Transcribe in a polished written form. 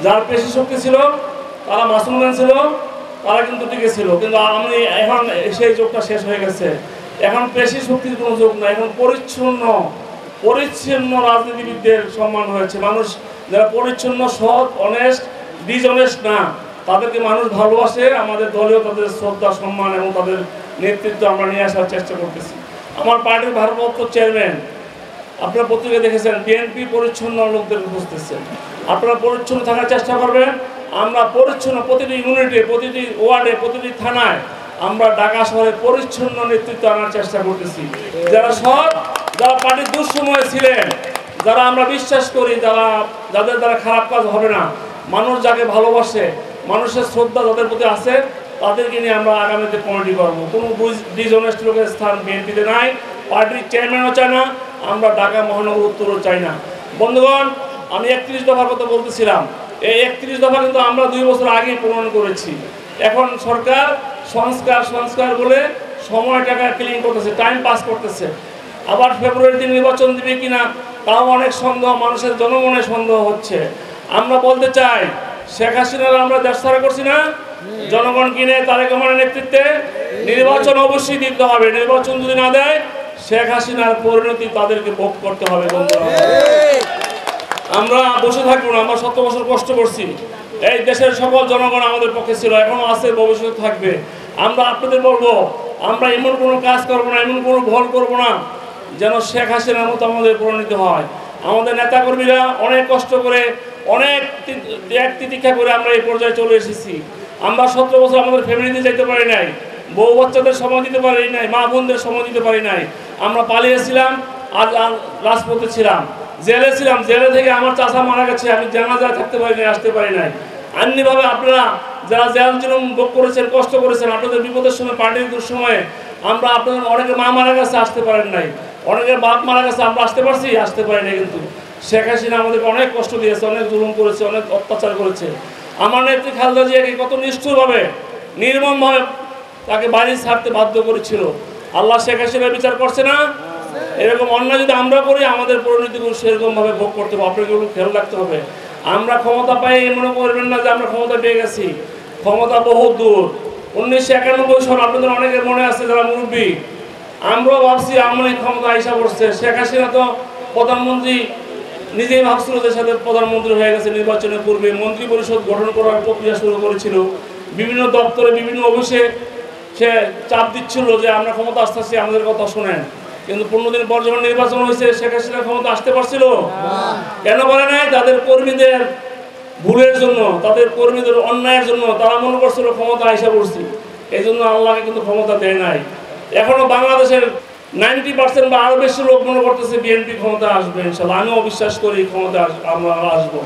যার পেশি শক্তি ছিল, তারা মুসলমান ছিল, তারা কিন্তু টিকে ছিল। কিন্তু আমি এখন সেই যুগটা শেষ হয়ে গেছে। এখন পেশি শক্তির কোনো যুগ না, এখন পরিচ্ছন্ন রাজনীতিবিদদের সম্মান হয়েছে। মানুষ যারা পরিচ্ছন্ন, সৎ, অনেস্ট, ডিসঅনেস্ট না, তাদেরকে মানুষ ভালোবাসে। আমাদের দলীয় তাদের শ্রদ্ধা, সম্মান এবং তাদের নেতৃত্ব আমরা নিয়ে আসার চেষ্টা করতেছি। আমার পার্টির ভারপ্রাপ্ত চেয়ারম্যান, আপনারা পত্রিকায় দেখেছেন, বিএনপি পরিচ্ছন্ন লোকদের খুঁজতেছে। আপনারা পরিচ্ছন্ন থাকার চেষ্টা করবেন। আমরা পরিচ্ছন্ন প্রতিটি ইউনিটে, প্রতিটি ওয়ার্ডে, প্রতিটি থানায় আমরা ঢাকা শহরে পরিচ্ছন্ন নেতৃত্ব আনার চেষ্টা করতেছি। যারা সৎ, যারা পার্টির দুঃসময়ে ছিলেন, যারা আমরা বিশ্বাস করি, যাদের দ্বারা খারাপ কাজ হবে না, মানুষ যাকে ভালোবাসে, মানুষের শ্রদ্ধা যাদের প্রতি আছে, তাদেরকে নিয়ে আমরা আগামীতে কমিটি করবো। কোনো ডিসঅনেস্ট লোকের স্থান বিএনপিতে নাই, পার্টির চেয়ারম্যানও চায় না, আমরা ঢাকা মহানগর উত্তরও চাই না। বন্ধুগণ, আমি 31 দফার কথা বলতেছিলাম। এই 31 দফা কিন্তু আমরা 2 বছর আগেই পূরণ করেছি। এখন সরকার সংস্কার বলে সময় টাকা ক্লিন করতেছে, টাইম পাস করতেছে। আবার ফেব্রুয়ারিতে নির্বাচন দিবে কিনা তাও অনেক সন্দেহ, মানুষের জনমনে সন্দেহ হচ্ছে। আমরা বলতে চাই, শেখ হাসিনার আমরা দেশ ছাড়া করছি না, জনগণ কিনে তারেক রহমানের নেতৃত্বে নির্বাচন অবশ্যই দিতে হবে। নির্বাচন যদি না দেয়, শেখ হাসিনার পরিণতি তাদেরকে ভোগ করতে হবে। আমরা বসে থাকবো না। আমরা 7 বছর কষ্ট করছি। এই দেশের সকল জনগণ আমাদের পক্ষে ছিল, এখনো আছে, ভবিষ্যতে থাকবে। আমরা আপনাদের বলবো, আমরা এমন কোনো কাজ করবো না, এমন কোনো ভুল করবো না যেন শেখ হাসিনার মতো আমাদের পরিণতি হয়। আমাদের নেতাকর্মীরা অনেক কষ্ট করে, অনেক ত্যাগ তিতিক্ষা করে আমরা এই পর্যায়ে চলে এসেছি। আমরা 17 বছর আমাদের ফ্যামিলিতে যেতে পারি নাই, বউ বাচ্চাদের সময় দিতে পারি নাই, মা বোনদের সময় দিতে পারি নাই। আমরা পালিয়েছিলাম, আজ রাজপথে ছিলাম, জেলে ছিলাম। জেলে থেকে আমার চাচা মারা গেছে, আমি জানাজায় থাকতে পারি নাই, আসতে পারি নাই। এমনিভাবে আপনারা যারা জেল জুলুম ভোগ করেছেন, কষ্ট করেছেন, আপনাদের বিপদের সময়, পার্টির দুঃসময়ে আমরা আপনাদের, অনেকের মা মারা গেছে, আসতে পারেন নাই, অনেকের বাপ মারা গেছে, আমরা আসতে পারছি, আসতে পারি নাই। কিন্তু শেখ হাসিনা আমাদেরকে অনেক কষ্ট দিয়েছে, অনেক জুলুম করেছে, অনেক অত্যাচার করেছে। আমার নেত্রী খালেদা জিয়াকে কত নিষ্ঠুরভাবে, নির্মমভাবে তাকে বাড়ি ছাড়তে বাধ্য করেছিল। আল্লাহ শেখ হাসিনার বিচার করছে না? এরকম অন্যায় যদি আমরা করি, আমাদের পরিণতিগুলো সেরকমভাবে ভোগ করতে হবে। আপনাকে খেয়াল রাখতে হবে। আমরা ক্ষমতা পাই মনে করবেন না যে আমরা ক্ষমতা পেয়ে গেছি। ক্ষমতা বহু দূর। 1991 সাল আপনাদের অনেকের মনে আছে, যারা মুরব্বী, আমরাও ভাবছি আমলি ক্ষমতা হিসাব করছে। শেখ হাসিনা তো প্রধানমন্ত্রী নিজেই ভাবছিল যে সাথে প্রধানমন্ত্রী হয়ে গেছে। নির্বাচনের পূর্বে মন্ত্রী পরিষদ গঠন করার প্রক্রিয়া শুরু করেছিল। বিভিন্ন দপ্তরে, বিভিন্ন অফিসে সে চাপ দিচ্ছিল যে আমরা ক্ষমতা আসতেছি, আমাদের কথা শোনেন। কিন্তু 15 দিন পর যখন নির্বাচন হয়েছে, শেখ হাসিনা ক্ষমতা আসতে পারছিল? কেন বলে নাই? তাদের কর্মীদের ভুলের জন্য, তাদের কর্মীদের অন্যায়ের জন্য। তারা মনে করছিল ক্ষমতা আইসা পড়ছি, এই জন্য আল্লাহকে কিন্তু ক্ষমতা দেয় নাই। এখনো বাংলাদেশের 90% বা আরো বেশি লোক মনে করতেছে বিএনপি ক্ষমতা আসবে ইনশাল্লাহ। আমিও বিশ্বাস করি ক্ষমতা আমরা আসবো।